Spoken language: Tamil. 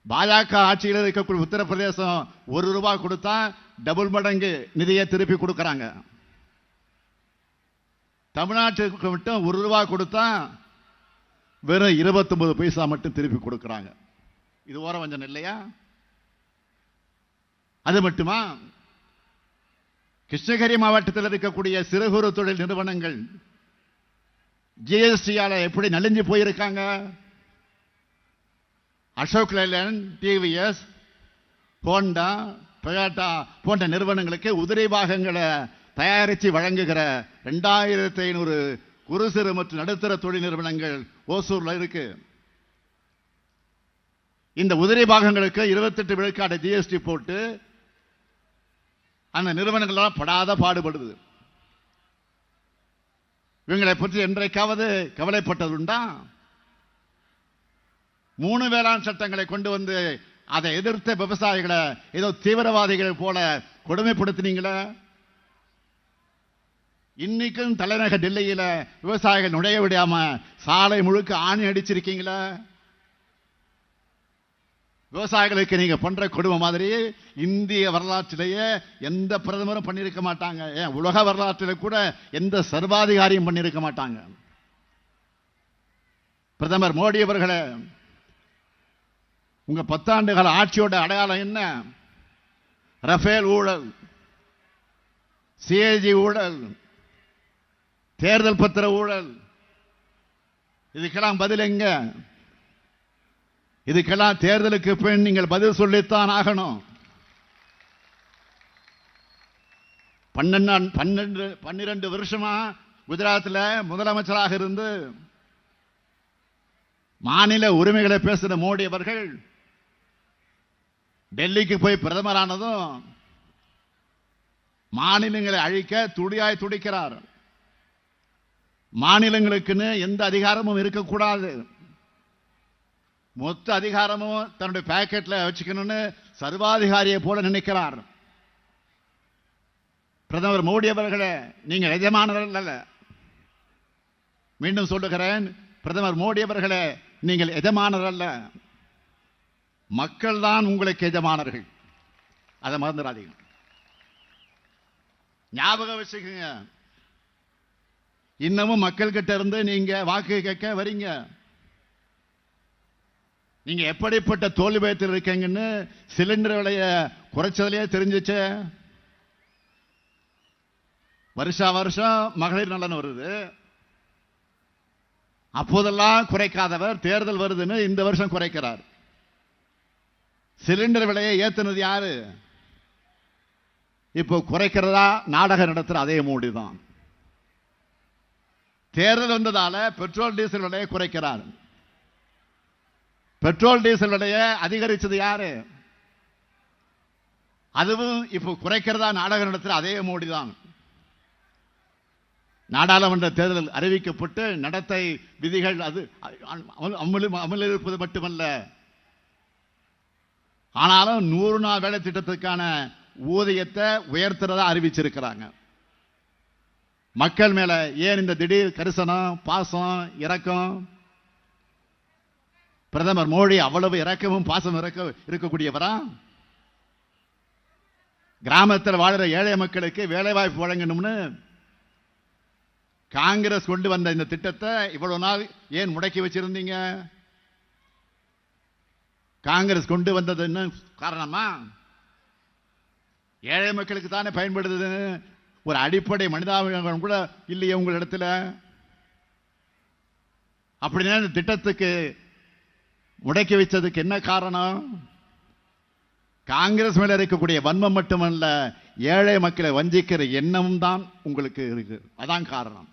பாஜக ஆட்சியில் இருக்கக்கூடிய உத்தரப்பிரதேசம் ₹1 கொடுத்தா டபுள் மடங்கு நிதியை திருப்பி கொடுக்கறாங்க. தமிழ்நாட்டுக்கு மட்டும் ₹1 கொடுத்தா வெறும் 29 பைசா மட்டும் திருப்பி கொடுக்கறாங்க. இது ஓரவஞ்சனம் இல்லையா? அது மட்டுமா, கிருஷ்ணகிரி மாவட்டத்தில் இருக்கக்கூடிய சிறு குறு தொழில் நிறுவனங்கள் ஜிஎஸ்டியால எப்படி நலிஞ்சு போயிருக்காங்க? அசோக் லேலண்ட், டிவிஎஸ், ஹோண்டா, டொயோட்டா போன்ற நிறுவனங்களுக்கு உதிரி பாகங்களை தயாரித்து வழங்குகிற 2500 குறு சிறு மற்றும் நடுத்தர தொழில் நிறுவனங்கள் ஓசூர்ல இருக்கு. இந்த உதிரி பாகங்களுக்கு 28 விழுக்காடு ஜிஎஸ்டி போட்டு அந்த நிறுவனங்கள் படாத பாடுபடுது. இவங்களை பற்றி என்றைக்காவது கவலைப்பட்டதுண்டா? 3 வேளாண் சட்டங்களை கொண்டு வந்து அதை எதிர்த்த விவசாயிகளை ஏதோ தீவிரவாதிகள் போல கொடுமைப்படுத்தினீங்களே. இன்னைக்கும் தலைநகர் டெல்லியில விவசாயிகள் நுழைய விடாம சாலை முழுக்க ஆணி அடிச்சிருக்கீங்களா? விவசாயிகளுக்கு நீங்க பண்ற கொடுமை மாதிரி இந்திய வரலாற்றிலேயே எந்த பிரதமரும் பண்ணிருக்க மாட்டாங்க. ஏன் உலக வரலாற்றில் கூட எந்த சர்வாதிகாரியும் பண்ணிருக்க மாட்டாங்க. பிரதமர் மோடி அவர்களே, உங்க 10 ஆண்டுகால ஆட்சியோட அடையாளம் என்ன? ரஃபேல் ஊழல், சிஏஜி ஊழல், தேர்தல் பத்திர ஊழல். இதுக்கெல்லாம் பதில் எங்க? இதுக்கெல்லாம் தேர்தலுக்கு பின் நீங்கள் பதில் சொல்லித்தான் ஆகணும். 12 வருஷமா குஜராத்தில் முதலமைச்சராக இருந்து மாநில உரிமைகளை பேசுகிற மோடி அவர்கள் டெல்லிக்கு போய் பிரதமரானதும் மாநிலங்களை அழிக்க துடியாய் துடிக்கிறார். மாநிலங்களுக்குன்னு எந்த அதிகாரமும் இருக்கக்கூடாது, மொத்த அதிகாரமும் தன்னுடைய பாக்கெட்ல வச்சுக்கணும்னு சர்வாதிகாரியை போல நினைக்கிறார். பிரதமர் மோடி அவர்களே, நீங்க எஜமானர்கள் அல்ல. மீண்டும் சொல்லுகிறேன், பிரதமர் மோடி அவர்களே, நீங்கள் எஜமானர் அல்ல. மக்கள் தான் உங்களுக்கு எஜமானர்கள். அதை மறந்துடாதீங்க, ஞாபகம் வச்சுக்கோங்க. இன்னமும் மக்கள் கிட்ட இருந்து நீங்க வாக்கு கேட்க வரீங்க. நீங்க எப்படிப்பட்ட தோல்வி பயத்தில் இருக்கீங்கன்னு சிலிண்டர் விலைய குறைச்சதுலயே தெரிஞ்சிச்சு. வருஷா வருஷம் மகளிர் நலன் வருது, அப்போதெல்லாம் குறைக்காதவர் தேர்தல் வருதுன்னு இந்த வருஷம் குறைக்கிறார். சிலிண்டர் விலையை ஏத்துனது யாரு? இப்போ குறைக்கிறதா நாடகம் நடத்துற அதே மோடி தான். தேர்தல் வந்ததால பெட்ரோல் டீசல் விலையை குறைக்கிறார். பெட்ரோல் டீசல் விலையை அதிகரிச்சது யாரு? அதுவும் இப்போ குறைக்கிறதா நாடகம் நடத்துற அதே மோடி தான். நாடாளுமன்ற தேர்தல் அறிவிக்கப்பட்டு நடத்தை விதிகள் அது அமல் இருப்பது மட்டுமல்ல, ஆனாலும் 100 நாள் வேலை திட்டத்துக்கான ஊதியத்தை உயர்த்துறதா அறிவிச்சிருக்கிறாங்க. மக்கள் மேல ஏன் இந்த திடீர் கரிசனம், பாசம், இரக்கம்? பிரதமர் மோடி அவ்வளவு இரக்கமும் பாசம் இருக்கக்கூடியவரா? கிராமத்தில் வாழ்கிற ஏழை மக்களுக்கு வேலை வாய்ப்பு வழங்கணும்னு காங்கிரஸ் கொண்டு வந்த இந்த திட்டத்தை இவ்வளவு நாள் ஏன் முடக்கி வச்சிருந்தீங்க? காங்கிரஸ் கொண்டு வந்தது என்ன காரணமா? ஏழை மக்களுக்கு தானே பயன்படுது. ஒரு அடிப்படை மனிதாபிமானம் கூட இல்லையே உங்களிடத்துல. அப்படின்னா இந்த திட்டத்துக்கு முடக்கி வச்சதுக்கு என்ன காரணம்? காங்கிரஸ் மேல இருக்கக்கூடிய வன்மம் மட்டுமல்ல, ஏழை மக்களை வஞ்சிக்கிற எண்ணமும் தான் உங்களுக்கு இருக்கு. அதான் காரணம்.